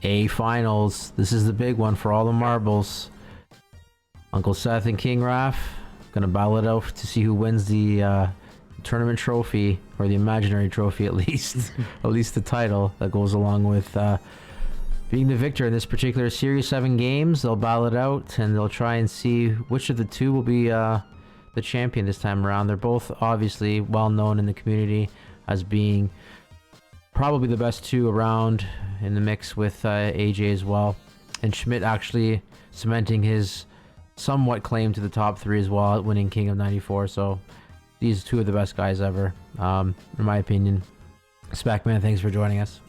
A finals. This is the big one for all the marbles. Uncle Seth and King Raph gonna battle it out to see who wins the tournament trophy, or the imaginary trophy at least. At least the title that goes along with being the victor in this particular series. 7 games. They'll battle it out and they'll try and see which of the two will be the champion this time around. They're both obviously well known in the community as being probably the best two around, in the mix with AJ as well. And Schmidt actually cementing his somewhat claim to the top 3 as well, winning King of 94. So these two are the best guys ever, in my opinion. Specman, thanks for joining us.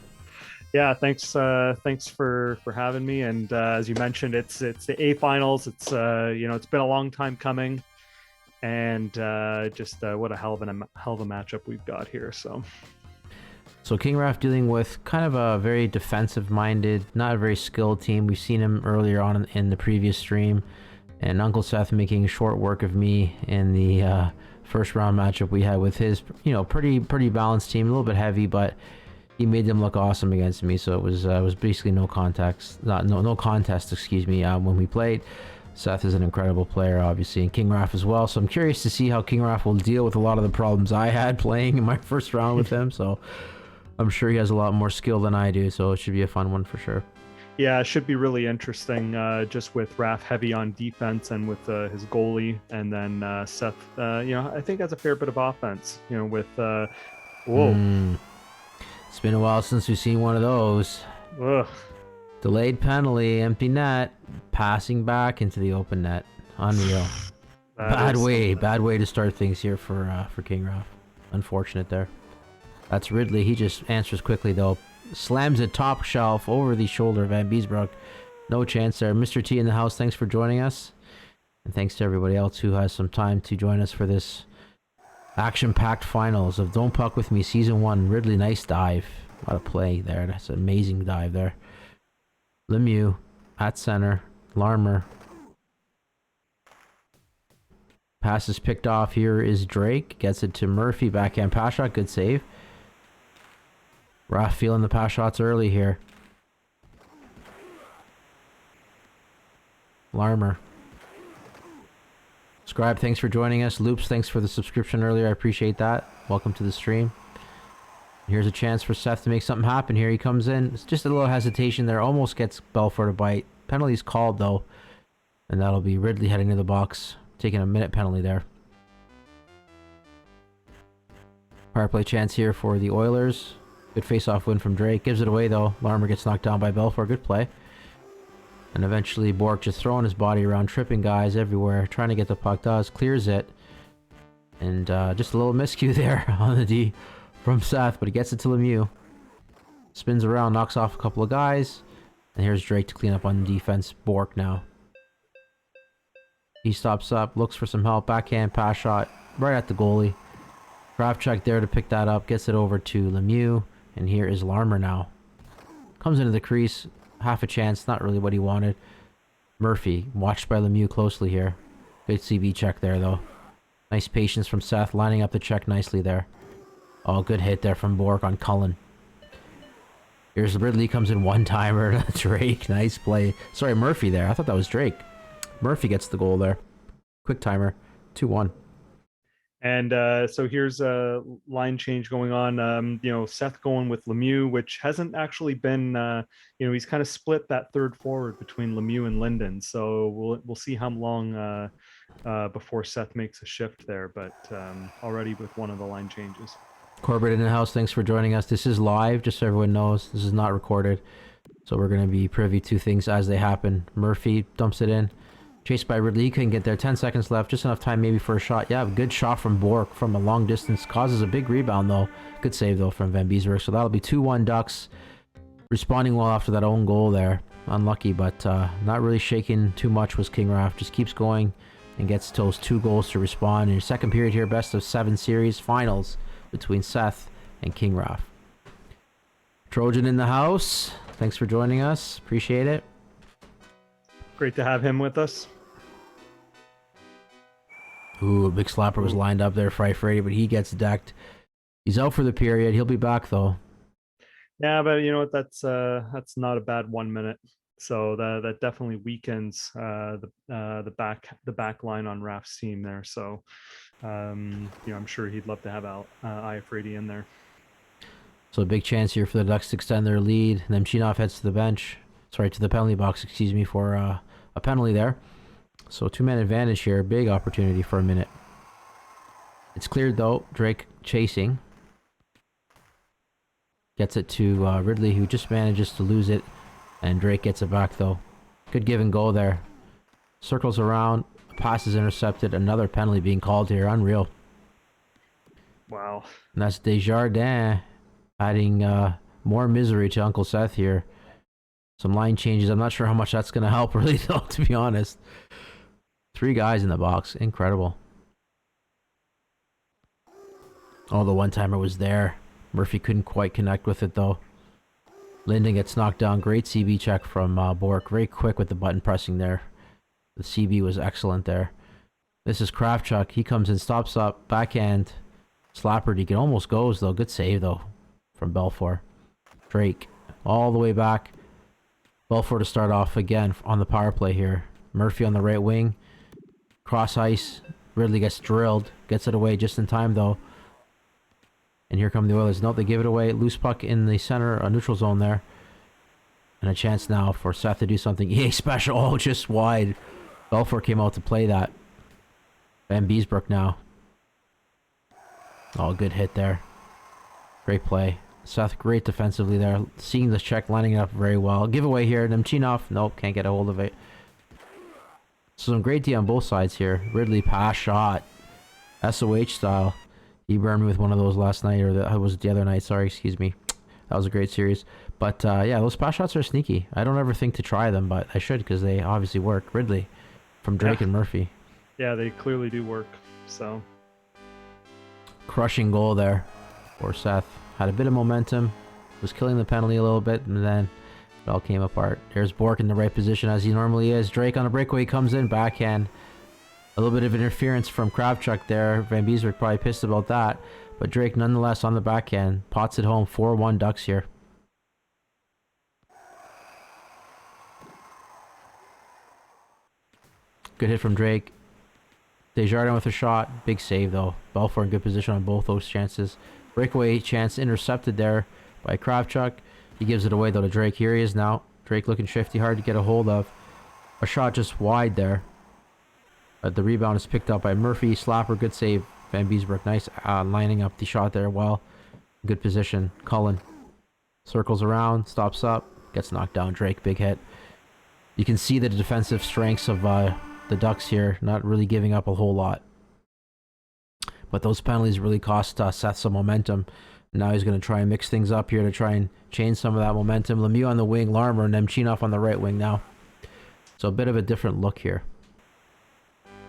Yeah, thanks for having me. And as you mentioned, it's the A finals. It's it's been a long time coming, and just what a hell of a matchup we've got here. So King Raph dealing with kind of a very defensive-minded, not a very skilled team. We've seen him earlier on in the previous stream, and Uncle Seth making short work of me in the first round matchup we had with his, pretty balanced team, a little bit heavy, but he made them look awesome against me. So it was basically no contest, excuse me, when we played. Seth is an incredible player, obviously, and King Raph as well. So I'm curious to see how King Raph will deal with a lot of the problems I had playing in my first round with him. So I'm sure he has a lot more skill than I do, so it should be a fun one for sure. Yeah, it should be really interesting, just with Raph heavy on defense and with his goalie, and then Seth, I think has a fair bit of offense, with... Whoa. It's been a while since we've seen one of those. Ugh. Delayed penalty, empty net, passing back into the open net. Unreal. Bad way to start things here for King Raph. Unfortunate there. That's Ridley. He just answers quickly though. Slams it top shelf over the shoulder of Van Beesbrook. No chance there. Mr. T in the house, thanks for joining us. And thanks to everybody else who has some time to join us for this action-packed finals of Don't Puck With Me Season 1. Ridley, nice dive. What a play there. That's an amazing dive there. Lemieux at center. Larmer. Pass is picked off. Here is Drake. Gets it to Murphy. Backhand pass shot. Good save. Raph feeling the pass shots early here. Larmer. Scribe, thanks for joining us. Loops, thanks for the subscription earlier. I appreciate that. Welcome to the stream. Here's a chance for Seth to make something happen here. He comes in. It's just a little hesitation there. Almost gets Belfort a bite. Penalty's called, though. And that'll be Ridley heading to the box. Taking a minute penalty there. Power play chance here for the Oilers. Good face-off win from Drake. Gives it away, though. Larmer gets knocked down by Belfort. Good play. And eventually Bork just throwing his body around, tripping guys everywhere, trying to get the puck. Clears it. And just a little miscue there on the D from Seth, but he gets it to Lemieux. Spins around, knocks off a couple of guys. And here's Drake to clean up on the defense. Bork now. He stops up, looks for some help. Backhand pass shot right at the goalie. Draft check there to pick that up. Gets it over to Lemieux. And here is Larmer now. Comes into the crease. Half a chance. Not really what he wanted. Murphy. Watched by Lemieux closely here. Good CB check there, though. Nice patience from Seth. Lining up the check nicely there. Oh, good hit there from Bork on Cullen. Here's Ridley. Comes in one-timer. Drake. Nice play. Sorry, Murphy there. I thought that was Drake. Murphy gets the goal there. Quick timer. 2-1. And so here's a line change going on. Seth going with Lemieux, which hasn't actually been, he's kind of split that third forward between Lemieux and Linden. So we'll see how long before Seth makes a shift there. But already with one of the line changes. Corbett in the house, thanks for joining us. This is live, just so everyone knows. This is not recorded. So we're going to be privy to things as they happen. Murphy dumps it in. Chased by Ridley. He couldn't get there. 10 seconds left. Just enough time maybe for a shot. Yeah, good shot from Bork from a long distance. Causes a big rebound, though. Good save, though, from Van Beesbroek. So that'll be 2-1 Ducks. Responding well after that own goal there. Unlucky, but not really shaking too much was King Raph. Just keeps going and gets those 2 goals to respond. In your second period here, best of 7 series finals between Seth and King Raph. Trojan in the house. Thanks for joining us. Appreciate it. Great to have him with us. Ooh, a big slapper was lined up there, Fry Freddy, but he gets decked. He's out for the period. He'll be back, though. Yeah, but you know what? That's not a bad 1 minute. So that definitely weakens the back line on Raf's team there. So you know, I'm sure he'd love to have Iafrate in there. So a big chance here for the Ducks to extend their lead. And then Nemchinov heads to the bench. Sorry, to the penalty box, excuse me, for a penalty there. So 2-man advantage here. Big opportunity for a minute. It's cleared though. Drake chasing. Gets it to Ridley, who just manages to lose it. And Drake gets it back though. Good give and go there. Circles around. Pass is intercepted. Another penalty being called here. Unreal. Wow. And that's Desjardins adding more misery to Uncle Seth here. Some line changes. I'm not sure how much that's going to help really though, to be honest. 3 guys in the box. Incredible. Oh, the one-timer was there. Murphy couldn't quite connect with it though. Linden gets knocked down. Great CB check from Bork. Very quick with the button pressing there. The CB was excellent there. This is Kravchuk. He comes in, stops up, backhand. Slapper Deacon almost goes though. Good save though from Belfour. Drake all the way back. Belfour to start off again on the power play here. Murphy on the right wing. Cross ice. Ridley gets drilled. Gets it away just in time though. And here come the Oilers. Nope, they give it away. Loose puck in the center, a neutral zone there. And a chance now for Seth to do something. EA special. Oh, just wide. Belfour came out to play that. Van Beesbrook now. Oh, good hit there. Great play. Seth, great defensively there. Seeing this check, lining it up very well. Giveaway here. Nemchinov. Nope, can't get a hold of it. So some great D on both sides here. Ridley pass shot. SOH style. He burned me with one of those last night, or that was the other night. Sorry, excuse me. That was a great series. But yeah, those pass shots are sneaky. I don't ever think to try them, but I should because they obviously work. Ridley from Drake and Murphy. Yeah, they clearly do work. So crushing goal there for Seth. Had a bit of momentum. Was killing the penalty a little bit, and then it all came apart. There's Bork in the right position as he normally is. Drake on a breakaway comes in, backhand. A little bit of interference from Kravchuk there. Van Beesbrook probably pissed about that. But Drake nonetheless on the backhand. Pots it home. 4-1 Ducks here. Good hit from Drake. Desjardins with a shot. Big save though. Belfour in good position on both those chances. Breakaway chance intercepted there by Kravchuk. He gives it away though to Drake. Here he is now. Drake looking shifty. Hard to get a hold of. A shot just wide there. But the rebound is picked up by Murphy. Slapper, good save. Van Beesbrook, nice lining up the shot there well. Good position. Cullen circles around, stops up, gets knocked down. Drake, big hit. You can see the defensive strengths of the Ducks here, not really giving up a whole lot. But those penalties really cost Seth some momentum. Now he's going to try and mix things up here to try and change some of that momentum. Lemieux on the wing, Larmer, and Nemchinov on the right wing now. So a bit of a different look here.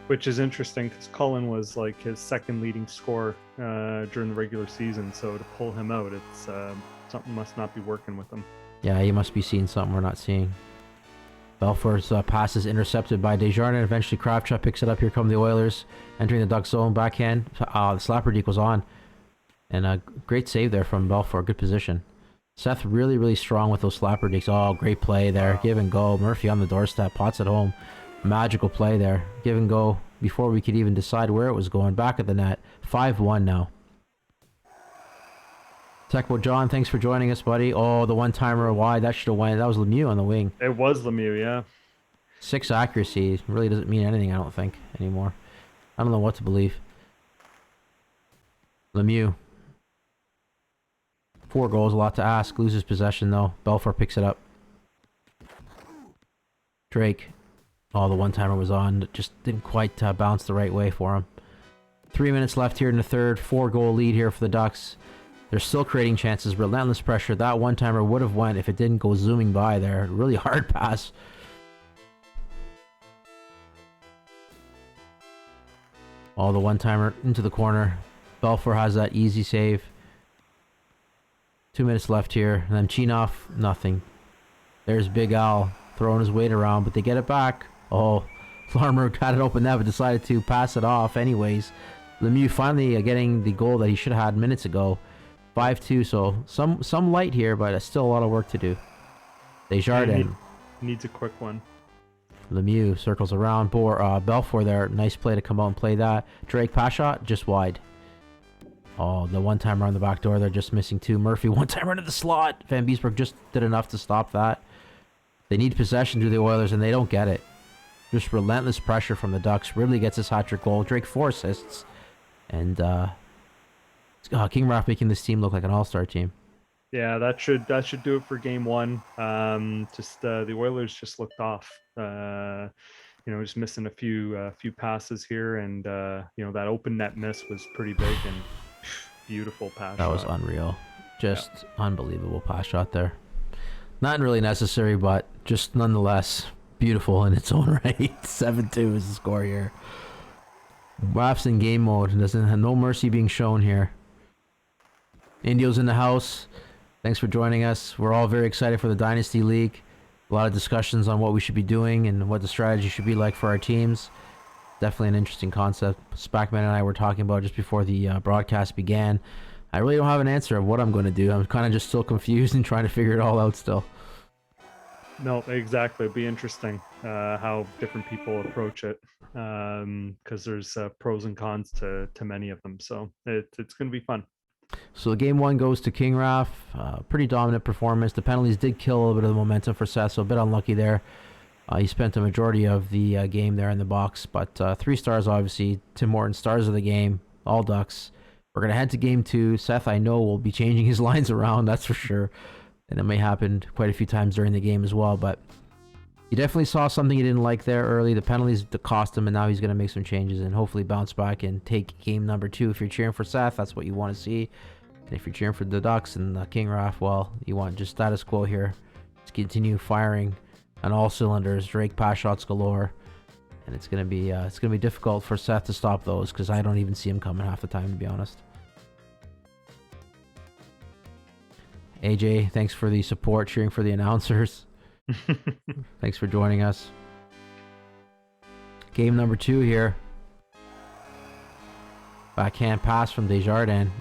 Which is interesting because Cullen was like his second leading scorer during the regular season. So to pull him out, it's something must not be working with him. Yeah, he must be seeing something we're not seeing. Belfour's pass is intercepted by Desjardins. Eventually Kravchuk picks it up. Here come the Oilers entering the Duck zone. Backhand. The slapper deke was on. And a great save there from Belfour. Good position. Seth really, really strong with those slapper dekes. Oh, great play there. Wow. Give and go. Murphy on the doorstep. Pots it home. Magical play there. Give and go before we could even decide where it was going. Back at the net. 5-1 now. Techbo John, thanks for joining us, buddy. Oh, the one-timer wide. That should have went. That was Lemieux on the wing. It was Lemieux, yeah. 6 accuracy. Really doesn't mean anything, I don't think, anymore. I don't know what to believe. Lemieux. 4 goals, a lot to ask. Loses possession, though. Belfour picks it up. Drake. Oh, the one-timer was on. Just didn't quite bounce the right way for him. 3 minutes left here in the third. 4-goal lead here for the Ducks. They're still creating chances. Relentless pressure. That one-timer would have went if it didn't go zooming by there. Really hard pass. Oh, the one-timer into the corner. Belfour has that easy save. 2 minutes left here. And then Nemchinov, nothing. There's Big Al throwing his weight around, but they get it back. Oh, Larmer had it open there, but decided to pass it off anyways. Lemieux finally getting the goal that he should have had minutes ago. 5-2, so some light here, but it's still a lot of work to do. Desjardins. Needs a quick one. Lemieux circles around. Belfour there. Nice play to come out and play that. Drake pass shot, just wide. Oh, the one-timer on the back door. They're just missing 2. Murphy, one-timer into the slot. Van Beesbroek just did enough to stop that. They need possession to the Oilers, and they don't get it. Just relentless pressure from the Ducks. Ridley gets his hat-trick goal. Drake 4 assists. And King Ralph making this team look like an all-star team. Yeah, that should do it for game 1. The Oilers just looked off. Just missing a few passes here, and that open net miss was pretty big and beautiful pass. That was unreal. Just unbelievable pass shot there. Not really necessary, but just nonetheless beautiful in its own right. 7-2 is the score here. Raf's in game mode. Doesn't have no mercy being shown here. Indio's in the house. Thanks for joining us. We're all very excited for the Dynasty League. A lot of discussions on what we should be doing and what the strategy should be like for our teams. Definitely an interesting concept. Spackman and I were talking about just before the broadcast began. I really don't have an answer of what I'm going to do. I'm kind of just still confused and trying to figure it all out still. No, exactly. It'd be interesting how different people approach it, because there's pros and cons to many of them. So it's going to be fun. So game 1 goes to King Raf. Pretty dominant performance. The penalties did kill a little bit of the momentum for Seth, so a bit unlucky there. He spent the majority of the game there in the box, but 3 stars obviously. Tim Morton, stars of the game, all Ducks. We're going to head to game 2. Seth, I know, will be changing his lines around, that's for sure. And it may happen quite a few times during the game as well, but you definitely saw something you didn't like there early. The penalties cost him, and now he's going to make some changes and hopefully bounce back and take game number 2. If you're cheering for Seth, that's what you want to see. And if you're cheering for the Ducks and King Raf, well, you want just status quo here. Let's continue firing on all cylinders. Drake pass shots galore, and it's going to be difficult for Seth to stop those because I don't even see him coming half the time, to be honest. AJ, thanks for the support, cheering for the announcers. Thanks for joining us. Game number 2 here. Backhand pass from Desjardins.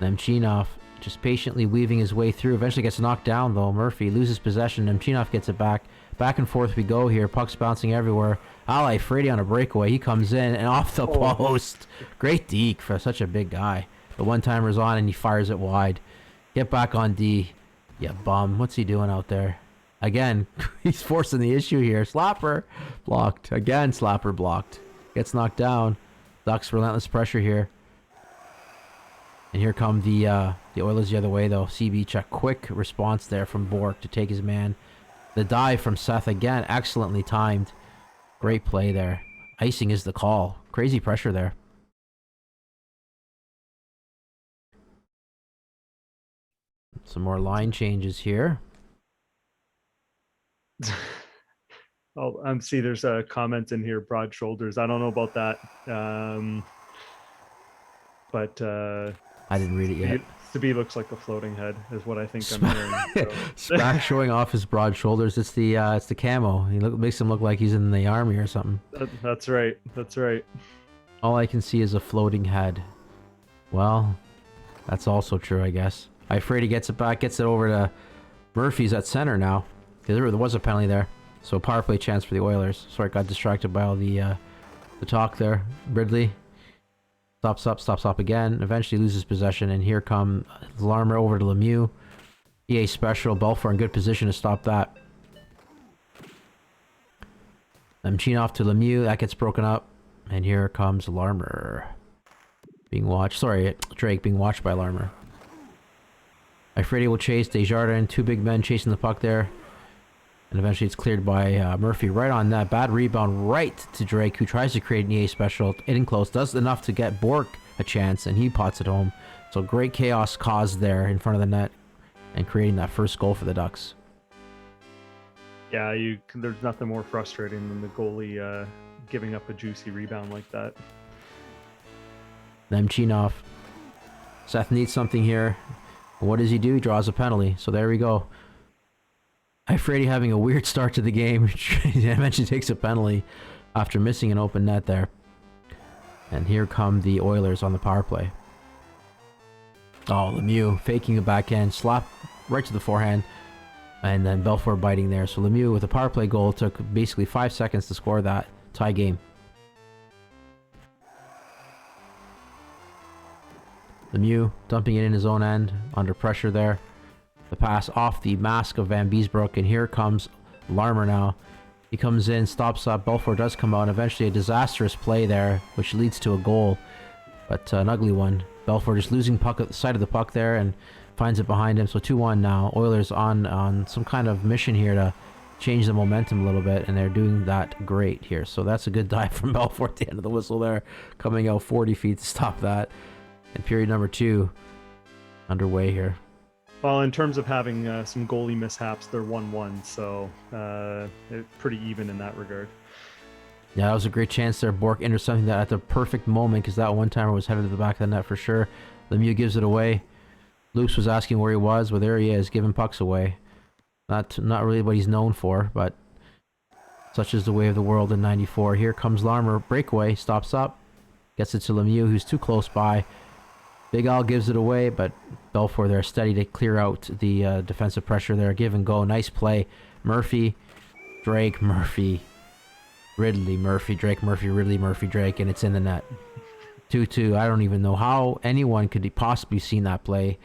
Nemchinov just patiently weaving his way through. Eventually gets knocked down though. Murphy loses possession. Nemchinov gets it back. Back and forth we go here. Puck's bouncing everywhere. Ali Frady on a breakaway. He comes in and off the post. Great deke for such a big guy. The one-timer's on and he fires it wide. Get back on D. Yeah, bum. What's he doing out there? Again, he's forcing the issue here. Slapper blocked. Again, Slapper blocked. Gets knocked down. Ducks relentless pressure here. And here come the Oilers the other way though. CB check. Quick response there from Bork to take his man. The dive from Seth again. Excellently timed. Great play there. Icing is the call. Crazy pressure there. Some more line changes here. Oh, see, there's a comment in here. Broad shoulders. I don't know about that. But I didn't read it yet. Stabi looks like a floating head, is what I think I'm hearing. So. Spack showing off his broad shoulders. It's the camo. Makes him look like he's in the army or something. That's right. That's right. All I can see is a floating head. Well, that's also true, I guess. Ifrady gets it back, gets it over to Murphy's at center now. There was a penalty there. So power play chance for the Oilers. Sorry, got distracted by all the talk there. Ridley stops up again. Eventually loses possession, and here come Larmer over to Lemieux. EA special. Belfour in good position to stop that. Nemchinov to Lemieux. That gets broken up. And here comes Larmer. Being watched. Sorry, Drake being watched by Larmer. Ifrady will chase Desjardins. 2 big men chasing the puck there. And eventually it's cleared by Murphy right on that. Bad rebound right to Drake, who tries to create an EA special. Hitting close. Does enough to get Bork a chance, and he pots it home. So great chaos caused there in front of the net and creating that first goal for the Ducks. Yeah, there's nothing more frustrating than the goalie giving up a juicy rebound like that. Nemchinov. Seth needs something here. What does he do? He draws a penalty. So there we go. Ifrady having a weird start to the game. Eventually takes a penalty after missing an open net there. And here come the Oilers on the power play. Oh, Lemieux faking a backhand, slap right to the forehand, and then Belfort biting there. So Lemieux with a power play goal took basically 5 seconds to score that tie game. Lemieux dumping it in his own end, under pressure there. The pass off the mask of Van Beesbroek, and here comes Larmer now. He comes in, stops up, Belfort does come out, and eventually a disastrous play there, which leads to a goal, but an ugly one. Belfort just losing puck at the side of the puck there and finds it behind him, so 2-1 now. Oilers on some kind of mission here to change the momentum a little bit, and they're doing that great here. So that's a good dive from Belfort at the end of the whistle there, coming out 40 feet to stop that. And period number 2 underway here. Well, in terms of having some goalie mishaps, they're 1-1, so pretty even in that regard. Yeah, that was a great chance there. Bork intercepting that at the perfect moment because that one-timer was headed to the back of the net for sure. Lemieux gives it away. Loops was asking where he was. Well, there he is, giving pucks away. Not really what he's known for, but such is the way of the world in 94. Here comes Larmer. Breakaway. Stops up. Gets it to Lemieux, who's too close by. Big Al gives it away, but Belfort there steady to clear out the defensive pressure there. Give and go. Nice play. Murphy, Drake, Murphy, Ridley, Murphy, Drake, Murphy, Ridley, Murphy, Drake, and it's in the net. 2-2. I don't even know how anyone could possibly seen that play.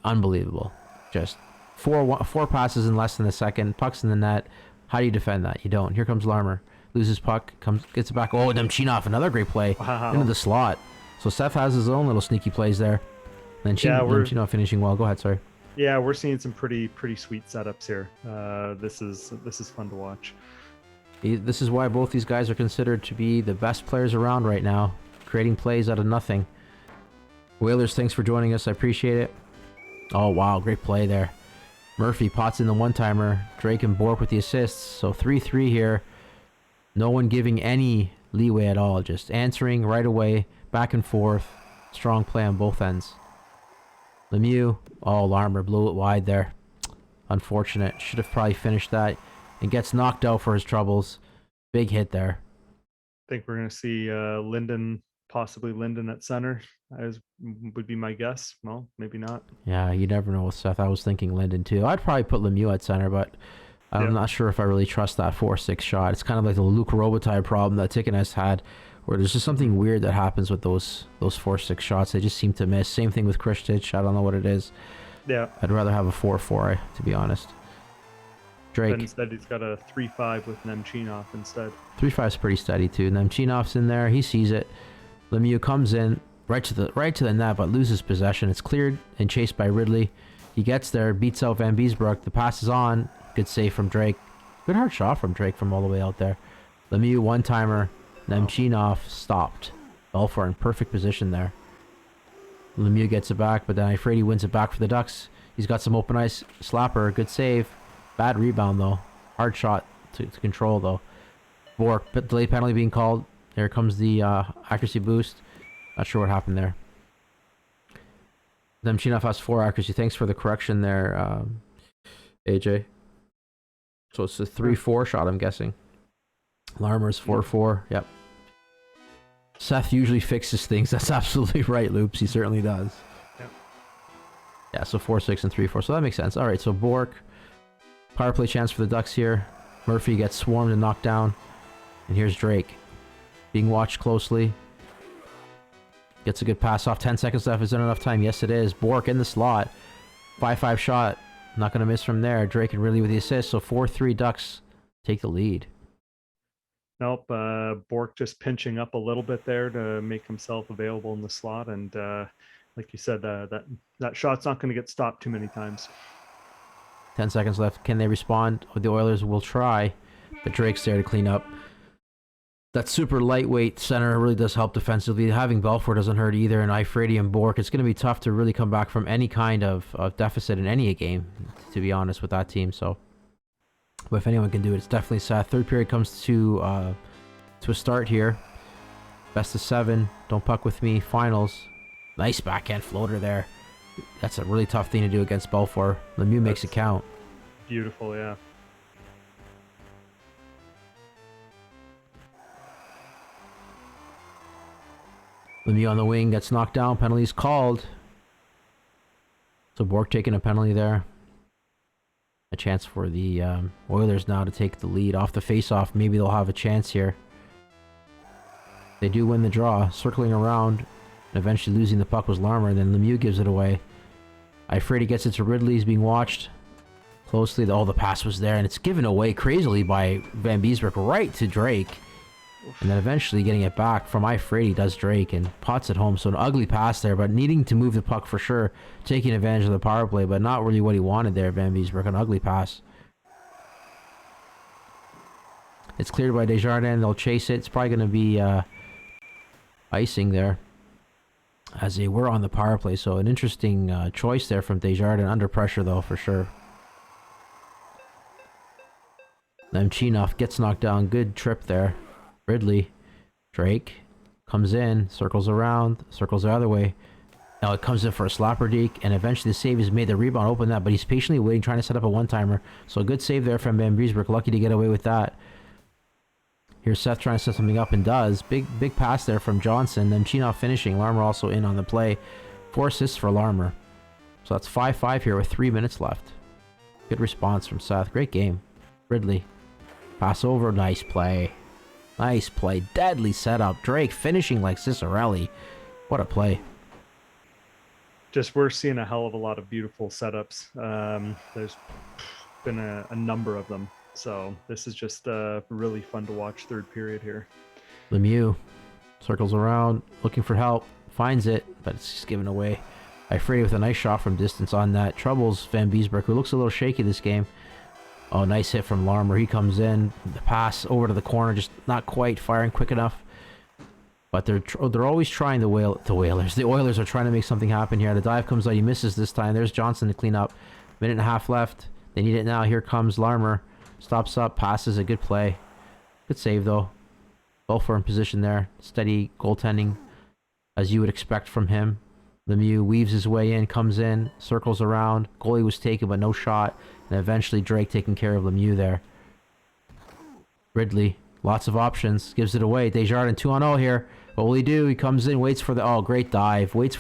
Unbelievable. Just four passes in less than a second. Puck's in the net. How do you defend that? You don't. Here comes Larmer. Loses puck. Gets it back. Oh, Nemchinov. Another great play. Wow. Into the slot. So Seth has his own little sneaky plays there. Nemchinov finishing well. Go ahead, sorry. Yeah, we're seeing some pretty sweet setups here. This is fun to watch. This is why both these guys are considered to be the best players around right now, creating plays out of nothing. Whalers, thanks for joining us. I appreciate it. Oh, wow. Great play there. Murphy pots in the one-timer. Drake and Bork with the assists. So 3-3 here. No one giving any leeway at all. Just answering right away, back and forth. Strong play on both ends. Lemieux. Oh, Larmer blew it wide there. Unfortunate. Should have probably finished that. And gets knocked out for his troubles. Big hit there. I think we're going to see possibly Linden at center, as would be my guess. Well, maybe not. Yeah, you never know with Seth. I was thinking Linden too. I'd probably put Lemieux at center, but I'm not sure if I really trust that 4-6 shot. It's kind of like the Luke Robitaille problem that Tickness had, where there's just something weird that happens with those 4-6 shots. They just seem to miss. Same thing with Kristich. I don't know what it is. Yeah. I'd rather have a 4-4, to be honest. Drake. But instead, he's got a 3-5 with Nemchinov instead. 3-5 is pretty steady too. Nemchinov's in there. He sees it. Lemieux comes in right to the net, but loses possession. It's cleared and chased by Ridley. He gets there, beats out Van Beesbroek. The pass is on. Good save from Drake. Good hard shot from Drake from all the way out there. Lemieux one-timer. Nemchinov stopped. Belfort in perfect position there. Lemieux gets it back, but then Ifredi wins it back for the Ducks. He's got some open ice. Slapper. Good save. Bad rebound, though. Hard shot to control, though. Bork, but delay penalty being called. There comes the accuracy boost. Not sure what happened there. Nemchinov has 4 accuracy. Thanks for the correction there, AJ. So it's a 3-4 shot, I'm guessing. Larmer's 4-4. Yep. Seth usually fixes things. That's absolutely right, Loops. He certainly does. Yep. Yeah, so 4-6 and 3-4. So that makes sense. All right, so Bork. Power play chance for the Ducks here. Murphy gets swarmed and knocked down. And here's Drake. Being watched closely. Gets a good pass off. 10 seconds left. Is there enough time? Yes, it is. Bork in the slot. 5-5 shot. Not going to miss from there. Drake and Ridley with the assist. So 4-3 Ducks take the lead. Nope. Bork just pinching up a little bit there to make himself available in the slot. And like you said, that shot's not going to get stopped too many times. 10 seconds left. Can they respond? The Oilers will try, but Drake's there to clean up. That super lightweight center really does help defensively. Having Belfort doesn't hurt either, and Ifredi and Bork. It's going to be tough to really come back from any kind of deficit in any game, to be honest, with that team. So, but if anyone can do it, it's definitely Seth. Third period comes to a start here. Best of 7. Don't puck with me. Finals. Nice backhand floater there. That's a really tough thing to do against Belfort. Lemieux makes it count. Beautiful, yeah. Lemieux on the wing gets knocked down. Penalties called. So Bork taking a penalty there. A chance for the Oilers now to take the lead off the face-off. Maybe they'll have a chance here. They do win the draw, circling around, and eventually losing the puck was Larmer, and then Lemieux gives it away. Ifredi gets it to Ridley, he's being watched closely. The pass was there, and it's given away crazily by Van Beesbroek right to Drake. And then eventually getting it back from Ifredi does Drake and pots it home. So an ugly pass there, but needing to move the puck for sure. Taking advantage of the power play, but not really what he wanted there, Van Beesbroek. An ugly pass. It's cleared by Desjardins. They'll chase it. It's probably going to be icing there, as they were on the power play. So an interesting choice there from Desjardins. Under pressure, though, for sure. Nemchinov gets knocked down. Good trip there. Ridley, Drake, comes in, circles around, circles the other way. Now it comes in for a slapper deke, and eventually the save is made. The rebound open that, but he's patiently waiting, trying to set up a one-timer. So a good save there from Van Beesbroek. Lucky to get away with that. Here's Seth trying to set something up, and does. Big pass there from Johnson. Then Nemchinov finishing. Larmer also in on the play. 4 assists for Larmer. So that's 5-5 here with 3 minutes left. Good response from Seth. Great game. Ridley. Pass over. Nice play. Nice play. Deadly setup. Drake finishing like Cicerelli. What a play. Just we're seeing a hell of a lot of beautiful setups. There's been a number of them. So this is just really fun to watch third period here. Lemieux circles around, looking for help. Finds it, but it's just given away. Ifredi with a nice shot from distance on that. Troubles Van Beesbroek, who looks a little shaky this game. Oh, nice hit from Larmer. He comes in. The pass over to the corner, just not quite firing quick enough. But they're always trying the Whalers. The Oilers are trying to make something happen here. The dive comes out. He misses this time. There's Johnson to clean up. Minute and a half left. They need it now. Here comes Larmer. Stops up. Passes. A good play. Good save, though. Belfour in position there. Steady goaltending, as you would expect from him. Lemieux weaves his way in, comes in, circles around. Goalie was taken, but no shot. And eventually Drake taking care of Lemieux there. Ridley, lots of options, gives it away. Desjardins 2-on-0 here. What will he do? He comes in, waits for the great dive. Waits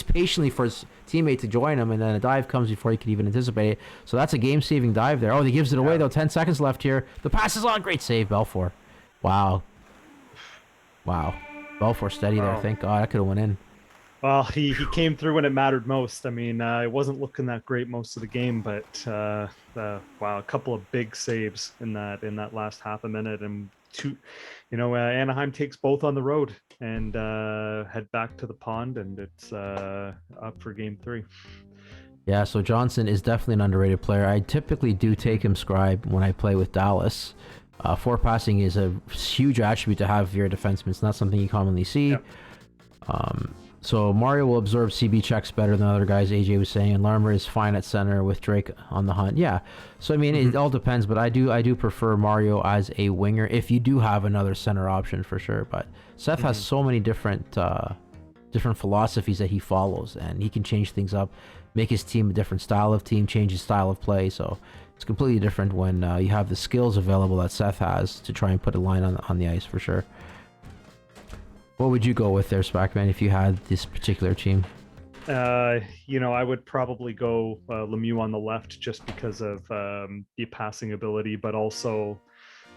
patiently for his teammate to join him, and then a dive comes before he can even anticipate it. So that's a game-saving dive there. Oh, he gives it away though. 10 seconds left here. The pass is on. Great save, Belfour. Wow. Belfour steady there. Thank God. That could have went in. Well, he came through when it mattered most. I mean, it wasn't looking that great most of the game, but wow, a couple of big saves in that last half a minute, and Anaheim takes both on the road and head back to the pond, and it's up for game 3. Yeah, so Johnson is definitely an underrated player. I typically do take him scribe when I play with Dallas. Forward passing is a huge attribute to have if you're a defenseman. It's not something you commonly see. Yep. So Mario will absorb CB checks better than other guys, AJ was saying, and Larmer is fine at center with Drake on the hunt. Yeah, so I mean, it all depends, but I do prefer Mario as a winger if you do have another center option for sure. But Seth has so many different philosophies that he follows, and he can change things up, make his team a different style of team, change his style of play. So it's completely different when you have the skills available that Seth has to try and put a line on the ice for sure. What would you go with there, Spackman, if you had this particular team? I would probably go Lemieux on the left just because of the passing ability, but also,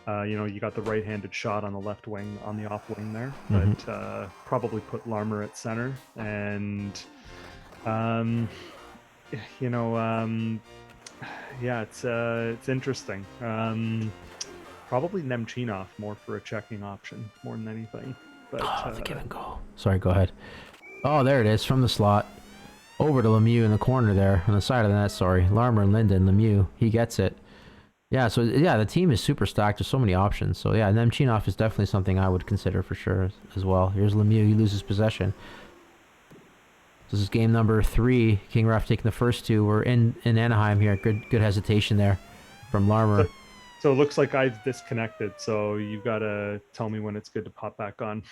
you got the right-handed shot on the left wing, on the off wing there. But probably put Larmer at center, and yeah, it's interesting. Probably Nemchinov more for a checking option more than anything. But, the give and go. Sorry, go ahead. Oh, there it is from the slot. Over to Lemieux in the corner there, on the side of the net, sorry. Larmer, Linden, Lemieux. He gets it. Yeah, so yeah, the team is super stacked. There's so many options. So yeah, Nemchinov is definitely something I would consider for sure as well. Here's Lemieux. He loses possession. This is game number 3. King Raf taking the first 2. We're in Anaheim here. Good hesitation there from Larmer. So it looks like I've disconnected, so you've got to tell me when it's good to pop back on.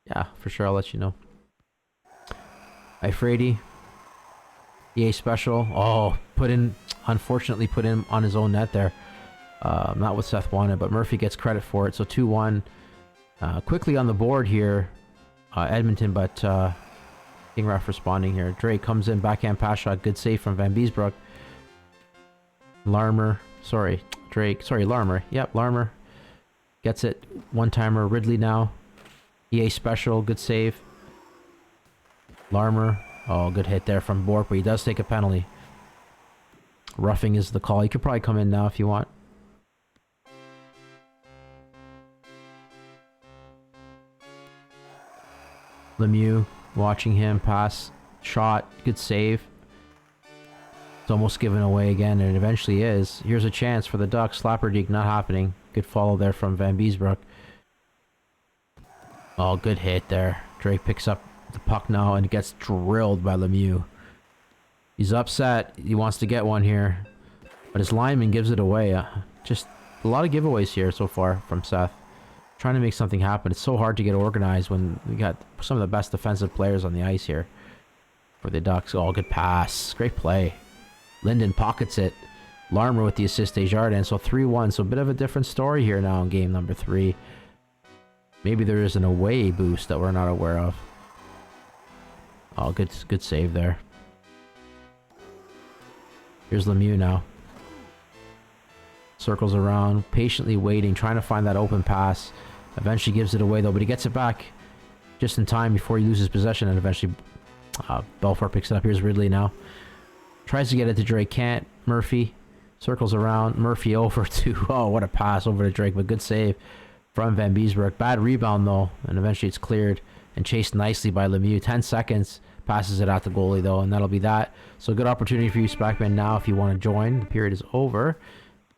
Yeah, for sure. I'll let you know. Ifredi. EA special. Oh, unfortunately put in on his own net there. Not what Seth wanted, but Murphy gets credit for it. So 2-1. Quickly on the board here, Edmonton, but King Raf responding here. Drake comes in, backhand pass shot. Good save from Van Beesbroek. Larmer. Sorry, Drake. Sorry, Larmer. Yep, Larmer. Gets it. One-timer. Ridley now. EA special. Good save. Larmer. Oh, good hit there from Bork, but he does take a penalty. Roughing is the call. You could probably come in now if you want. Lemieux watching him pass. Shot. Good save. It's almost given away again, and it eventually is. Here's a chance for the Ducks. Slapperdeek not happening. Good follow there from Van Beesbroek. Oh, good hit there. Drake picks up the puck now and gets drilled by Lemieux. He's upset. He wants to get one here. But his lineman gives it away. Just a lot of giveaways here so far from Seth. Trying to make something happen. It's so hard to get organized when we got some of the best defensive players on the ice here for the Ducks. Oh, good pass. Great play. Linden pockets it. Larmer with the assist, Desjardins. So 3-1. So a bit of a different story here now in game number 3. Maybe there is an away boost that we're not aware of. Oh, good save there. Here's Lemieux now. Circles around, patiently waiting, trying to find that open pass. Eventually gives it away though, but he gets it back just in time before he loses possession, and eventually Belfort picks it up. Here's Ridley now. Tries to get it to Drake, can't. Murphy circles around. Murphy over to, oh, what a pass over to Drake, but good save from Van Beesbroek. Bad rebound though, and eventually it's cleared and chased nicely by Lemieux. 10 seconds, passes it out the goalie though, and that'll be that. So good opportunity for you, Spackman, now if you want to join. The period is over,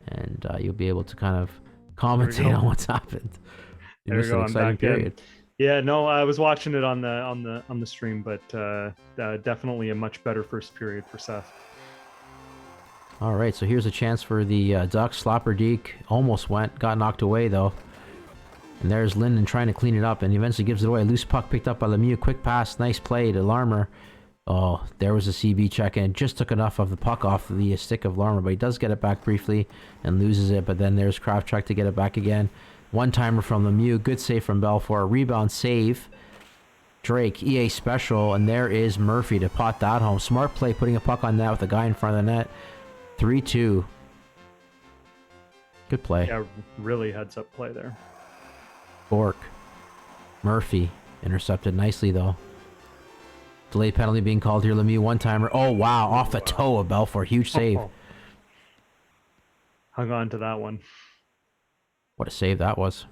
and you'll be able to kind of commentate on what's happened. There we go. I'm back period. Yeah, no, I was watching it on the stream, but definitely a much better first period for Seth. All right, so here's a chance for the Ducks. Slapperdeek almost got knocked away though. And there's Linden trying to clean it up, and he eventually gives it away. Loose puck picked up by Lemieux. Quick pass, nice play to Larmer. Oh, there was a CB check, and just took enough of the puck off the stick of Larmer, but he does get it back briefly and loses it. But then there's Kravchuk to get it back again. One-timer from Lemieux. Good save from Belfort. Rebound save. Drake, EA special, and there is Murphy to pot that home. Smart play, putting a puck on net with a guy in front of the net. 3-2. Good play. Yeah, really heads-up play there. Bork. Murphy. Intercepted nicely, though. Delayed penalty being called here. Lemieux, one-timer. Oh, wow. Off the toe of Belfort. Huge save. Hung on to that one. What a save that was.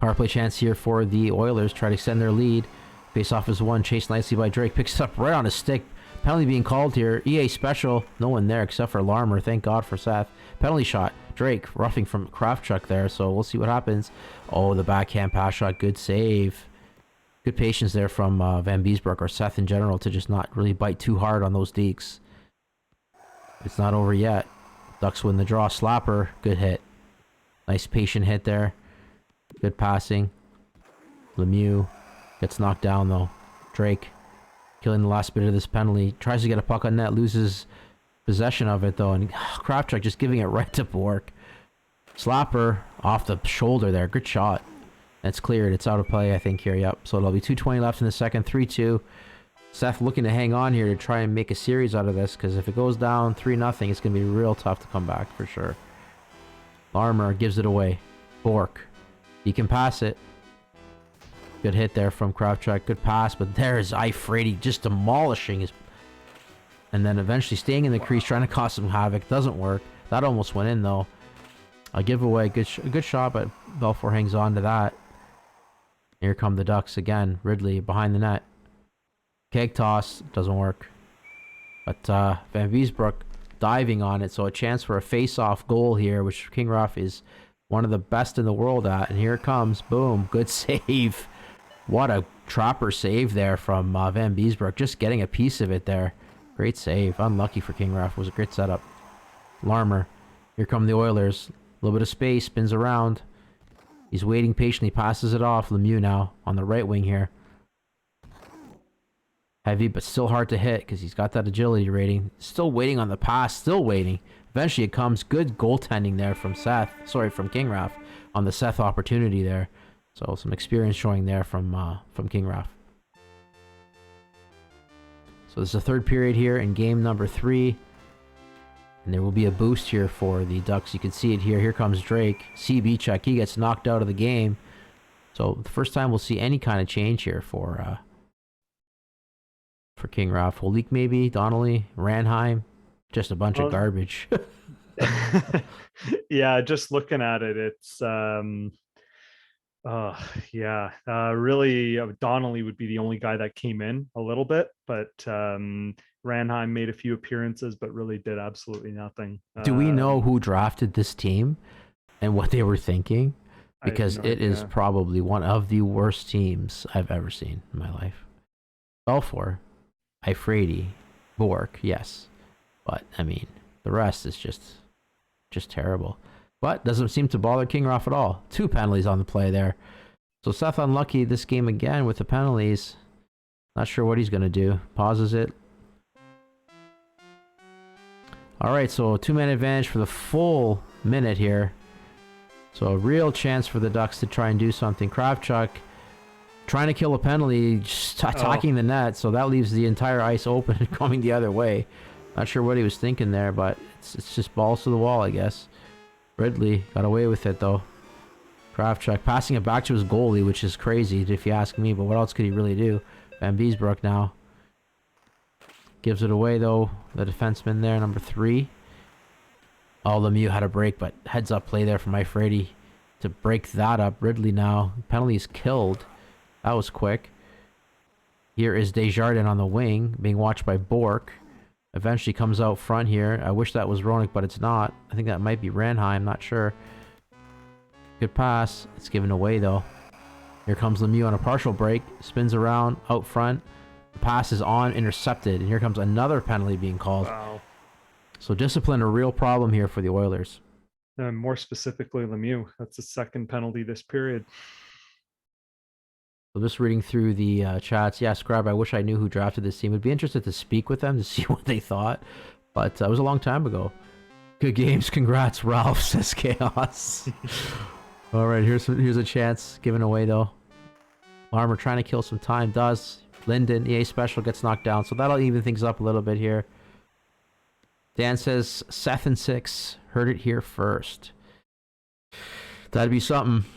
Power play chance here for the Oilers. Try to extend their lead. Face off is one. Chased nicely by Drake. Picks it up right on his stick. Penalty being called here. EA special. No one there except for Larmer. Thank God for Seth. Penalty shot. Drake roughing from Kravchuk there. So we'll see what happens. Oh, the backhand pass shot. Good save. Good patience there from Van Beesbroek, or Seth in general, to just not really bite too hard on those deeks. It's not over yet. Ducks win the draw. Slapper. Good hit. Nice patient hit there. Good passing. Lemieux gets knocked down though. Drake killing the last bit of this penalty. Tries to get a puck on net. Loses possession of it though. And Kravchuk just giving it right to Bork. Slapper off the shoulder there. Good shot. It's cleared. It's out of play, I think, here. Yep. So it'll be 2:20 left in the second. 3-2. Seth looking to hang on here to try and make a series out of this, because if it goes down 3-0, it's going to be real tough to come back for sure. Larmer gives it away. Bork. He can pass it. Good hit there from Kravchuk. Good pass, but there's Ifrady just demolishing his... And then eventually staying in the crease, trying to cause some havoc. Doesn't work. That almost went in, though. A giveaway. Good shot, but Belfort hangs on to that. Here come the Ducks again. Ridley behind the net. Keg toss. Doesn't work. But Van Beesbroek diving on it. So a chance for a face-off goal here, which King Ruff is one of the best in the world at. And here it comes. Boom. Good save. What a trapper save there from Van Beesbroek. Just getting a piece of it there. Great save. Unlucky for King Ruff. Was a great setup. Larmer. Here come the Oilers. A little bit of space. Spins around. He's waiting patiently, passes it off. Lemieux now on the right wing here. Heavy, but still hard to hit because he's got that agility rating. Still waiting on the pass, still waiting. Eventually it comes. Good goaltending there from from King Raf on the Seth opportunity there. So some experience showing there from King Raf. So this is the third period here in game number 3. And there will be a boost here for the Ducks. You can see it here. Here comes Drake. CB check. He gets knocked out of the game. So the first time we'll see any kind of change here for King Ralph. Holik maybe, Donnelly, Ranheim. Just a bunch of garbage. Yeah, just looking at it, it's really Donnelly would be the only guy that came in a little bit, but Ranheim made a few appearances, but really did absolutely nothing. Do we know who drafted this team and what they were thinking? Because it is probably one of the worst teams I've ever seen in my life. Belfour, Ifredi, Bork, yes. But, I mean, the rest is just terrible. But doesn't seem to bother King Ralph at all. 2 penalties on the play there. So Seth unlucky this game again with the penalties. Not sure what he's going to do. Pauses it. Alright, so a 2-man advantage for the full minute here. So a real chance for the Ducks to try and do something. Kravchuk trying to kill a penalty, just attacking the net. So that leaves the entire ice open and coming the other way. Not sure what he was thinking there, but it's just balls to the wall, I guess. Ridley got away with it, though. Kravchuk passing it back to his goalie, which is crazy if you ask me, but what else could he really do? Van Beesbroek now gives it away, though. The defenseman there, number 3. Oh, Lemieux had a break, but heads up play there from Ifredi to break that up. Ridley now. Penalties killed. That was quick. Here is Desjardins on the wing, being watched by Bork. Eventually comes out front here. I wish that was Roenick, but it's not. I think that might be Ranheim, not sure. Good pass. It's given away, though. Here comes Lemieux on a partial break. Spins around, out front. The pass is on, intercepted. And here comes another penalty being called. Wow. So discipline, a real problem here for the Oilers. More specifically, Lemieux. That's the second penalty this period. So just reading through the chats. Yeah, Scribe, I wish I knew who drafted this team. Would be interested to speak with them to see what they thought. But it was a long time ago. Good games. Congrats, Ralph, says Chaos. All right, here's a chance given away, though. Larmer trying to kill some time. Does. Linden, EA Special, gets knocked down. So that'll even things up a little bit here. Dan says, Seth and 6. Heard it here first. That'd be something.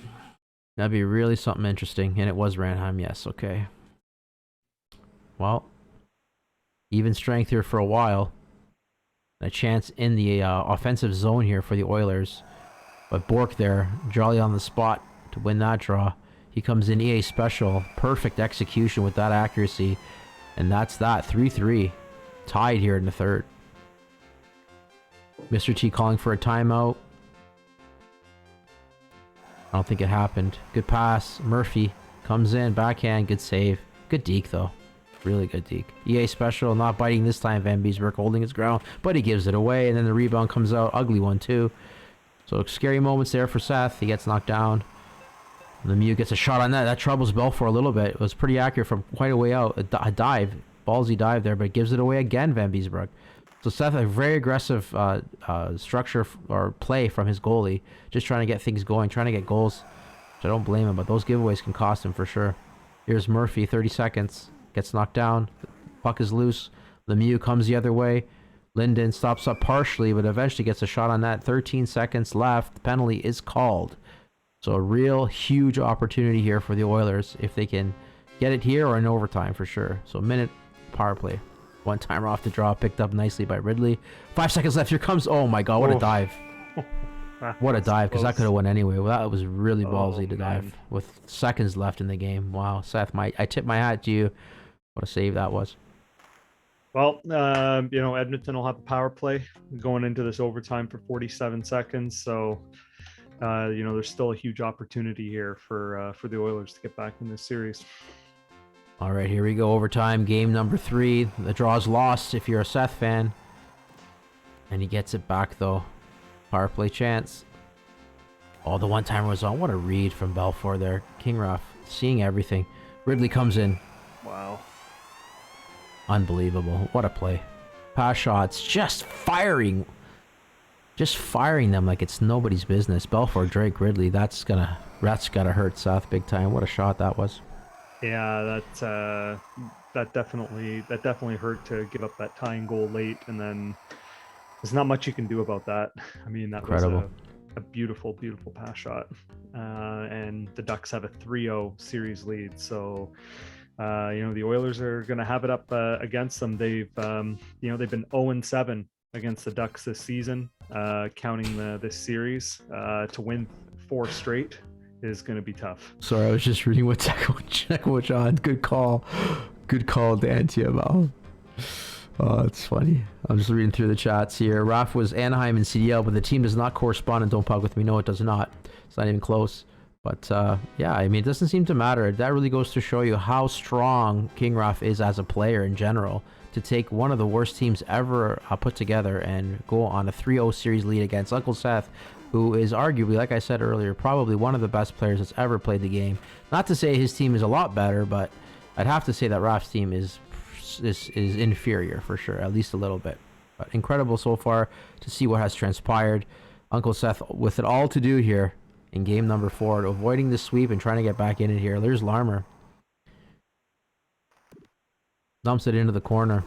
That'd be really something interesting. And it was Ranheim, yes, okay. Well, even strength here for a while. A chance in the offensive zone here for the Oilers. But Bork there, jolly on the spot to win that draw. He comes in EA Special. Perfect execution with that accuracy. And that's that. 3-3. Tied here in the third. Mr. T calling for a timeout. I don't think it happened. Good pass. Murphy comes in. Backhand. Good save. Good deke, though. Really good deke. EA Special. Not biting this time. Van Beesbroek holding his ground. But he gives it away. And then the rebound comes out. Ugly one, too. So scary moments there for Seth. He gets knocked down. Lemieux gets a shot on that. That troubles Belfour a little bit. It was pretty accurate from quite a way out. A dive. Ballsy dive there. But gives it away again, Van Beesbroek. So Seth, a very aggressive structure or play from his goalie. Just trying to get things going. Trying to get goals. Which I don't blame him. But those giveaways can cost him for sure. Here's Murphy. 30 seconds. Gets knocked down. Puck is loose. Lemieux comes the other way. Linden stops up partially, but eventually gets a shot on that. 13 seconds left. The penalty is called. So a real huge opportunity here for the Oilers if they can get it here or in overtime for sure. So a minute power play. One timer off the draw, picked up nicely by Ridley. 5 seconds left. Here comes. Oh my God! What a dive! What a dive! Because that could have won anyway. Well, that was really ballsy to dive with seconds left in the game. Wow, Seth, I tip my hat to you. What a save that was. Well, Edmonton will have a power play going into this overtime for 47 seconds. So, there's still a huge opportunity here for the Oilers to get back in this series. All right, here we go. Overtime, game number 3. The draw's lost if you're a Seth fan. And he gets it back, though. Power play chance. Oh, the one-timer was on. What a read from Belfour there. King Ruff seeing everything. Ridley comes in. Wow. Unbelievable. What a play. Pass shots. Just firing them like it's nobody's business. Belfour, Drake, Ridley. That's gotta hurt Seth big time. What a shot that was. Yeah, that definitely hurt to give up that tying goal late, and then there's not much you can do about that. I mean, that was Incredible. a beautiful, beautiful pass shot. And the Ducks have a 3-0 series lead. So, the Oilers are going to have it up against them. They've been 0-7 against the Ducks this season, counting this series. To win 4 straight is going to be tough. Sorry, I was just reading what Checo John. Good call. Good call, Dan TML. Oh, it's funny. I'm just reading through the chats here. Raf was Anaheim and CDL, but the team does not correspond and don't puck with me. No, it does not. It's not even close. But yeah, I mean, it doesn't seem to matter. That really goes to show you how strong King Raf is as a player in general. To take one of the worst teams ever put together and go on a 3-0 series lead against Uncle Seth, who is arguably, like I said earlier, probably one of the best players that's ever played the game. Not to say his team is a lot better, but I'd have to say that Raf's team is inferior for sure, at least a little bit. But incredible so far to see what has transpired. Uncle Seth with it all to do here in game number 4, avoiding the sweep and trying to get back in it here. There's Larmer. Dumps it into the corner.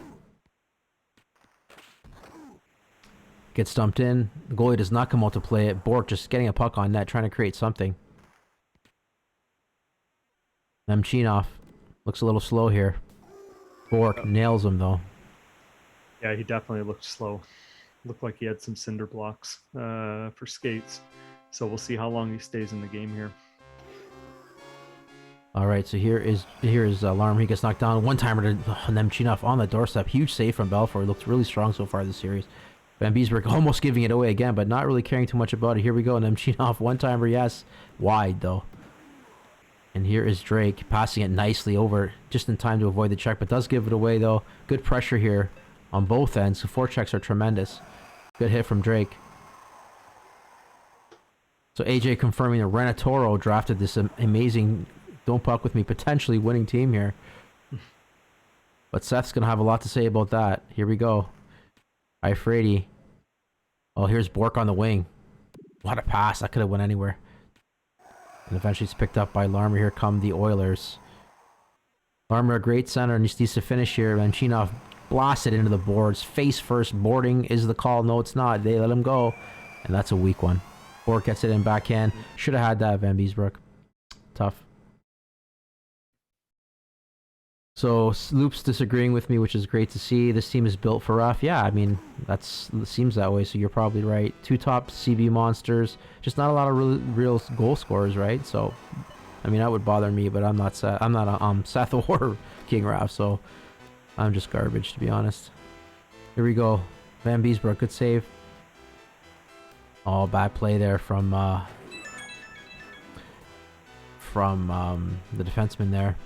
Gets dumped in. The goalie does not come out to play it. Bork just getting a puck on net, trying to create something. Nemchinov looks a little slow here. Bork nails him though. Yeah, he definitely looked slow. Looked like he had some cinder blocks for skates. So we'll see how long he stays in the game here. All right, so here is Larmer. He gets knocked down. One-timer to Nemchinov on the doorstep. Huge save from Belfour. He looks really strong so far this series. Van Beesbrook almost giving it away again, but not really caring too much about it. Here we go. Nemchinov, one-timer, yes. Wide, though. And here is Drake passing it nicely over just in time to avoid the check, but does give it away, though. Good pressure here on both ends. The forechecks are tremendous. Good hit from Drake. So AJ confirming that Renatoro drafted this amazing don't puck with me potentially winning team here. But Seth's going to have a lot to say about that. Here we go. Ifrady. Oh, here's Bork on the wing. What a pass. That could have went anywhere. And eventually it's picked up by Larmer. Here come the Oilers. Larmer, a great center, and he needs to finish here. Nemchinov blasted into the boards. Face first. Boarding is the call. No, it's not. They let him go. And that's a weak one. Bork gets it in backhand. Should have had that, Van Beesbrook. Tough. So Loop's disagreeing with me, which is great to see. This team is built for rough. Yeah, I mean, it seems that way, so you're probably right. 2 top CB monsters. Just not a lot of real goal scorers, right? So, I mean, that would bother me, but I'm not Seth or King Raf, so I'm just garbage, to be honest. Here we go. Van Beesbrook, good save. Oh, bad play there from the defenseman there.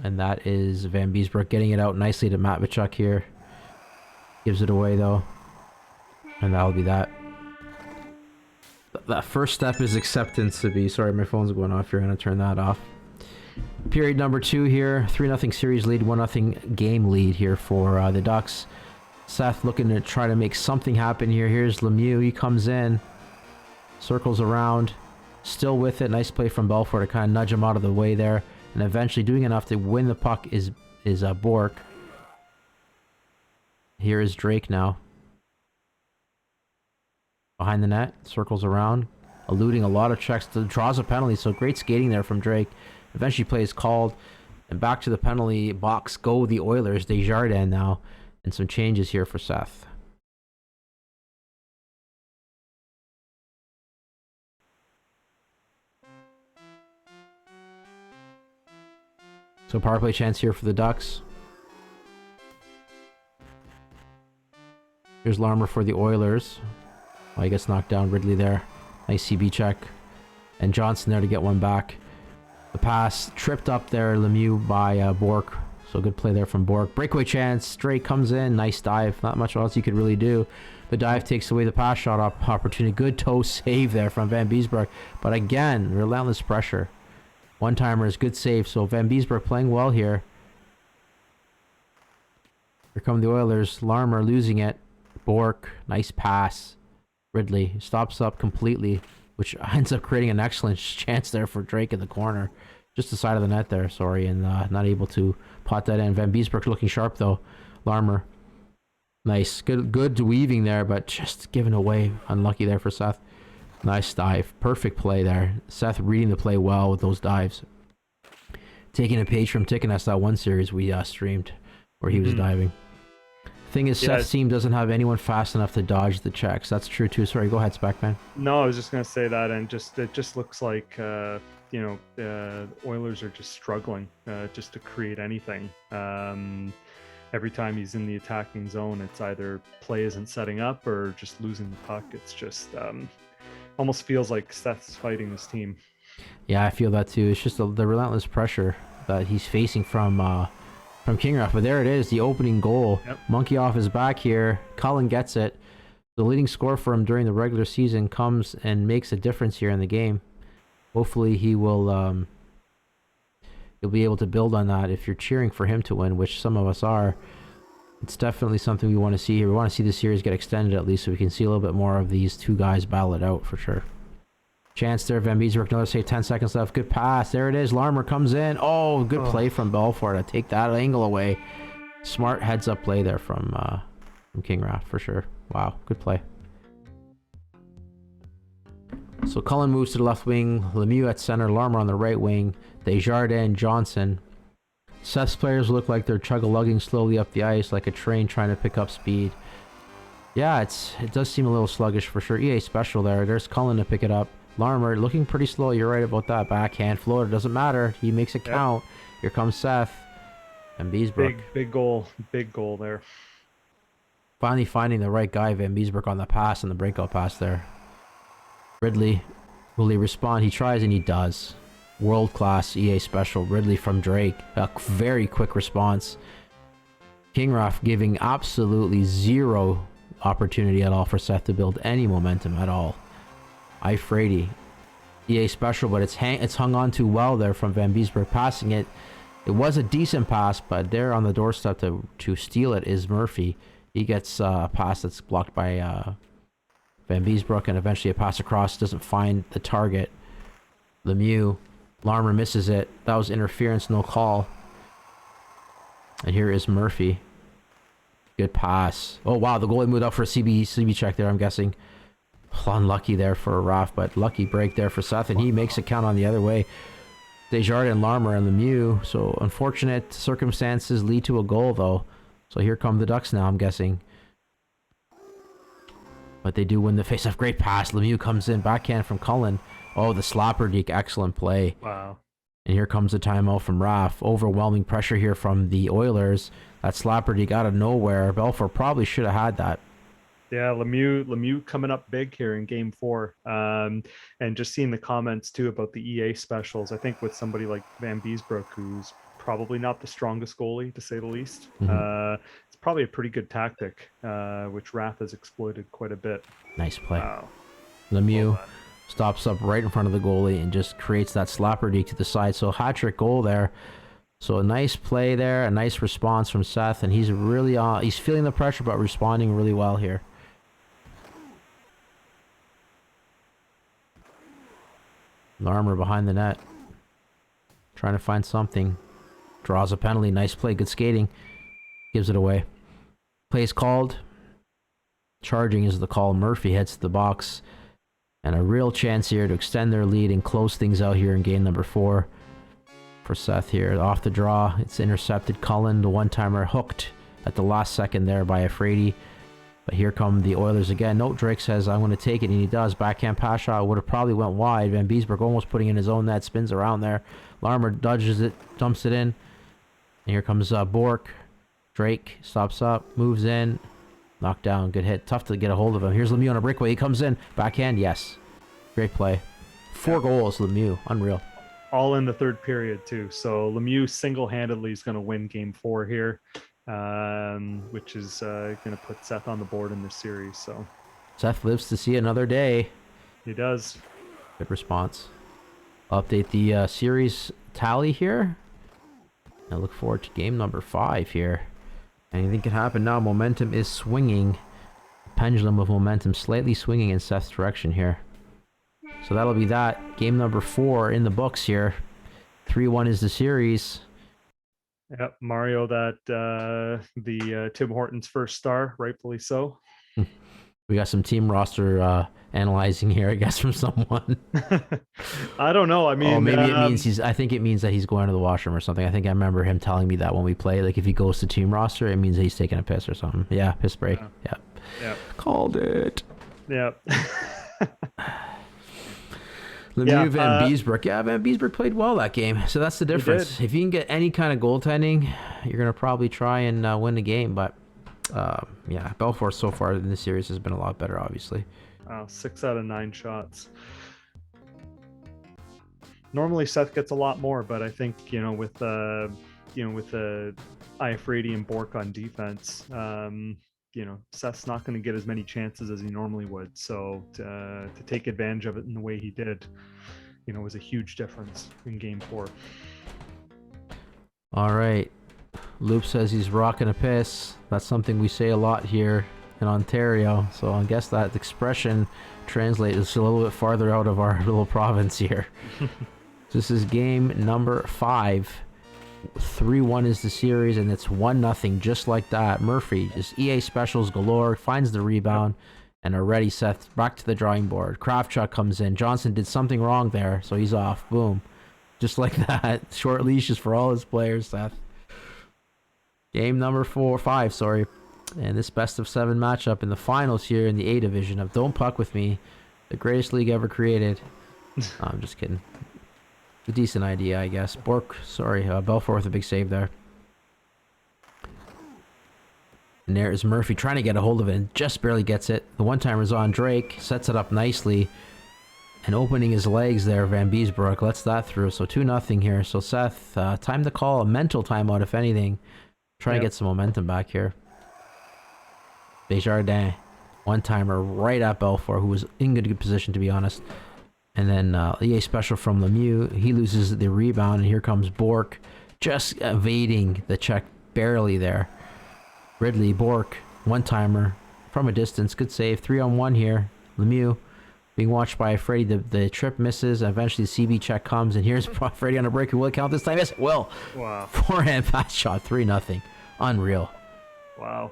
And that is Van Beesbrook getting it out nicely to Matvichuk here. Gives it away though. And that'll be that. That first step is acceptance to be... Sorry, my phone's going off here. I'm going to turn that off. Period number 2 here. 3-0 series lead, 1-0 game lead here for the Ducks. Seth looking to try to make something happen here. Here's Lemieux. He comes in. Circles around. Still with it. Nice play from Belfour to kind of nudge him out of the way there. And eventually doing enough to win the puck is Bork. Here is Drake now. Behind the net. Circles around. Eluding a lot of checks. Draws a penalty. So great skating there from Drake. Eventually play is called. And back to the penalty box go the Oilers. Desjardins now. And some changes here for Seth. So power play chance here for the Ducks. Here's Larmer for the Oilers. Oh, he gets knocked down. Ridley there. Nice CB check. And Johnson there to get one back. The pass tripped up there, Lemieux by Bork. So good play there from Bork. Breakaway chance. Drake comes in. Nice dive. Not much else you could really do. The dive takes away the pass shot opportunity. Good toe save there from Van Beesbrook. But again, relentless pressure. One-timers, good save. So Van Beesbrook playing well here. Here come the Oilers. Larmer losing it. Bork, nice pass. Ridley stops up completely, which ends up creating an excellent chance there for Drake in the corner. Just the side of the net there, sorry, and not able to pot that in. Van Beesbroek looking sharp, though. Larmer. Nice. Good weaving there, but just given away. Unlucky there for Seth. Nice dive. Perfect play there. Seth reading the play well with those dives. Taking a page from Tickeness, that one series we streamed where he was diving. Thing is, Seth's team doesn't have anyone fast enough to dodge the checks. That's true, too. Sorry, go ahead, Spackman. No, I was just going to say that, and it just looks like, Oilers are just struggling just to create anything. Every time he's in the attacking zone, it's either play isn't setting up or just losing the puck. It's just almost feels like Seth's fighting this team. Yeah, I feel that too. It's just the relentless pressure that he's facing from Kingroth. But there it is, the opening goal. Yep. Monkey off his back here. Cullen gets it. The leading scorer for him during the regular season comes and makes a difference here in the game. Hopefully he will you'll be able to build on that if you're cheering for him to win, which some of us are. It's definitely something we want to see here. We want to see the series get extended at least so we can see a little bit more of these two guys battle it out for sure. Chance there, Van Beesbroek, another save, 10 seconds left. Good pass, there it is. Larmer comes in. Oh, good play from Belfort to take that angle away. Smart heads-up play there from Kingrath for sure. Wow, good play. So Cullen moves to the left wing, Lemieux at center, Larmer on the right wing, Desjardins, Johnson. Seth's players look like they're chug-a-lugging slowly up the ice like a train trying to pick up speed. Yeah, it does seem a little sluggish for sure. EA special there. There's Cullen to pick it up. Larmer looking pretty slow. You're right about that. Backhand floater. Doesn't matter. He makes it count. Here comes Seth. And Beesbroek. Big goal. Big goal there. Finally finding the right guy, Van Beesbroek, on the pass and the breakout pass there. Ridley. Will he respond? He tries and he does. World-class EA special. Ridley from Drake. A very quick response. Kingrath giving absolutely zero opportunity at all for Seth to build any momentum at all. Frady. EA special, but it's hung on to well there from Van Beesbroek passing it. It was a decent pass, but there on the doorstep to steal it is Murphy. He gets a pass that's blocked by Van Beesbroek, and eventually a pass across doesn't find the target. Lemieux. Larmer misses it. That was interference, no call. And here is Murphy. Good pass. Oh wow, the goalie moved up for a CB check there, I'm guessing. Unlucky there for Raff, but lucky break there for Seth, and he makes it count on the other way. Desjardins, Larmer, and Lemieux. So unfortunate circumstances lead to a goal, though. So here come the Ducks now, I'm guessing. But they do win the faceoff. Great pass. Lemieux comes in, backhand from Cullen. Oh, the Slapperdeek, excellent play. Wow. And here comes the timeout from Raff. Overwhelming pressure here from the Oilers. That Slapperdeek out of nowhere. Belfort probably should have had that. Yeah, Lemieux coming up big here in Game 4, and just seeing the comments too about the EA specials. I think with somebody like Van Beesbroek, who's probably not the strongest goalie to say the least, it's probably a pretty good tactic, which Raff has exploited quite a bit. Nice play. Wow. Lemieux stops up right in front of the goalie and just creates that Slapperdeek to the side. So hat-trick goal there. So a nice play there, a nice response from Seth, and he's really he's feeling the pressure but responding really well here. Larmer behind the net. Trying to find something. Draws a penalty. Nice play. Good skating. Gives it away. Play is called. Charging is the call. Murphy heads to the box. And a real chance here to extend their lead and close things out here in game number 4. For Seth here. Off the draw. It's intercepted. Cullen, the one-timer, hooked at the last second there by Frady. But here come the Oilers again. Note Drake says, I'm going to take it, and he does. Backhand pass shot would have probably went wide. Van Beesbroek almost putting in his own net. Spins around there. Larmer dodges it, dumps it in. And here comes Bork. Drake stops up, moves in. Knocked down. Good hit. Tough to get a hold of him. Here's Lemieux on a breakaway. He comes in. Backhand, yes. Great play. 4 goals, Lemieux. Unreal. All in the third period, too. So Lemieux single-handedly is going to win Game 4 here. Which is going to put Seth on the board in this series. So Seth lives to see another day. He does. Good response. Update the series tally here. I look forward to game number 5 here. Anything can happen now. Momentum is swinging. Pendulum of momentum slightly swinging in Seth's direction here. So that'll be that. Game number 4 in the books here. 3-1 is the series. Yep, Mario, that the Tim Hortons first star, rightfully so. We got some team roster analyzing here, I guess, from someone. I don't know. I mean, maybe it means he's. I think it means that he's going to the washroom or something. I think I remember him telling me that when we play. Like if he goes to team roster, it means that he's taking a piss or something. Yeah, piss break. Yeah. Called it. Yeah. Lemieux, Van Beesbroek. Yeah, Van Beesbroek played well that game. So that's the difference. If you can get any kind of goaltending, you're going to probably try and win the game. But yeah, Belfort so far in this series has been a lot better, obviously. 6 out of 9 shots. Normally Seth gets a lot more, but I think, with Iafrate and Bork on defense, Seth's not going to get as many chances as he normally would. So to take advantage of it in the way he did, was a huge difference in game 4. All right. Loop says he's rocking a piss. That's something we say a lot here in Ontario. So I guess that expression translates a little bit farther out of our little province here. This is game number 5. 3-1 is the series, and it's 1-0 just like that. Murphy, just EA specials galore, finds the rebound, and already Seth back to the drawing board. Kravchuk comes in. Johnson did something wrong there, so he's off. Boom. Just like that. Short leashes for all his players, Seth. Game number 5, sorry. And this best of 7 matchup in the finals here in the A division of Don't Puck With Me, the greatest league ever created. I'm just kidding. A decent idea, I guess. Belfort with a big save there. And there is Murphy trying to get a hold of it and just barely gets it. The one-timer's on Drake, sets it up nicely. And opening his legs there, Van Beesbroek lets that through. So 2-0 here. So Seth, time to call a mental timeout, if anything. Try to get some momentum back here. Desjardins, one-timer right at Belfort, who was in good position, to be honest. And then EA special from Lemieux. He loses the rebound, and here comes Bork, just evading the check barely there. Ridley, Bork, one-timer from a distance. Good save. 3-on-1 here. Lemieux being watched by Freddie. The trip misses. Eventually, the CB check comes, and here's Freddie on a break. Will it count this time? Yes, it will. Wow. Forehand pass shot. 3-0. Unreal. Wow.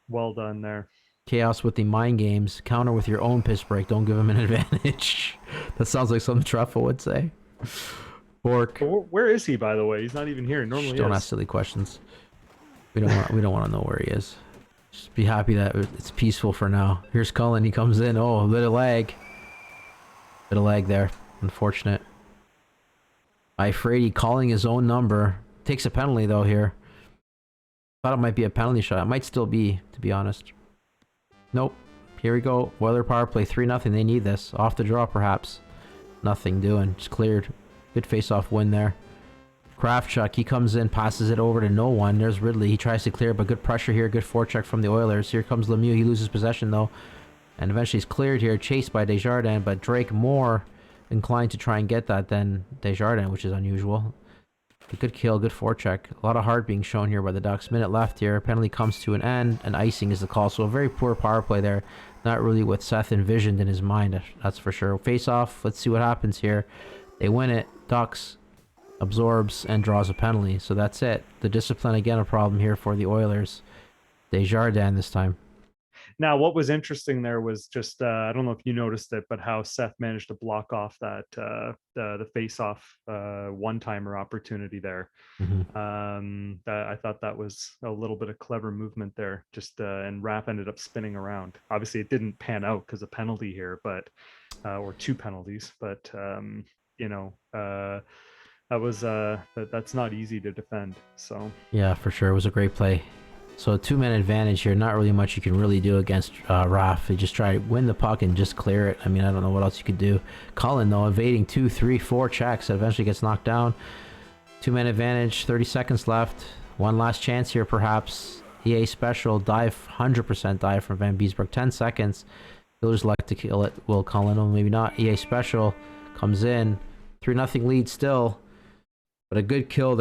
Well done there. Chaos with the mind games. Counter with your own piss break. Don't give him an advantage. That sounds like something Truffle would say. Bork. Where is he, by the way? He's not even here. Normally, don't ask silly questions. We don't want to know where he is. Just be happy that it's peaceful for now. Here's Cullen. He comes in. Oh, a bit of lag. Bit of lag there. Unfortunate. Iafrate calling his own number. Takes a penalty though here. Thought it might be a penalty shot. It might still be, to be honest. Nope. Here we go. Weather power play 3-0. They need this. Off the draw, perhaps. Nothing doing. Just cleared. Good face-off win there. Kravchuk, he comes in, passes it over to no one. There's Ridley. He tries to clear, but good pressure here. Good forecheck from the Oilers. Here comes Lemieux. He loses possession, though. And eventually he's cleared here. Chased by Desjardins, but Drake more inclined to try and get that than Desjardins, which is unusual. A good kill, good forecheck. A lot of heart being shown here by the Ducks. Minute left here. Penalty comes to an end, and icing is the call. So a very poor power play there. Not really what Seth envisioned in his mind, that's for sure. Face off. Let's see what happens here. They win it. Ducks absorbs and draws a penalty. So that's it. The discipline, again, a problem here for the Oilers. Desjardins this time. Now, what was interesting there was just, I don't know if you noticed it, but how Seth managed to block off that the face-off one-timer opportunity there. Mm-hmm. I thought that was a little bit of clever movement there. Just and Rapp ended up spinning around. Obviously, it didn't pan out because of penalty here, but or 2 penalties. But that was that's not easy to defend. So yeah, for sure, it was a great play. So a 2-man advantage here. Not really much you can really do against Raf. You just try to win the puck and just clear it. I mean, I don't know what else you could do. Cullen, though, evading 2, 3, 4 checks that eventually gets knocked down. 2-man advantage, 30 seconds left. One last chance here, perhaps. EA special, dive, 100% dive from Van Beesbroek. 10 seconds. He'll just like to kill it. Will Cullen, or maybe not. EA special comes in. 3-0 lead still. But a good kill there.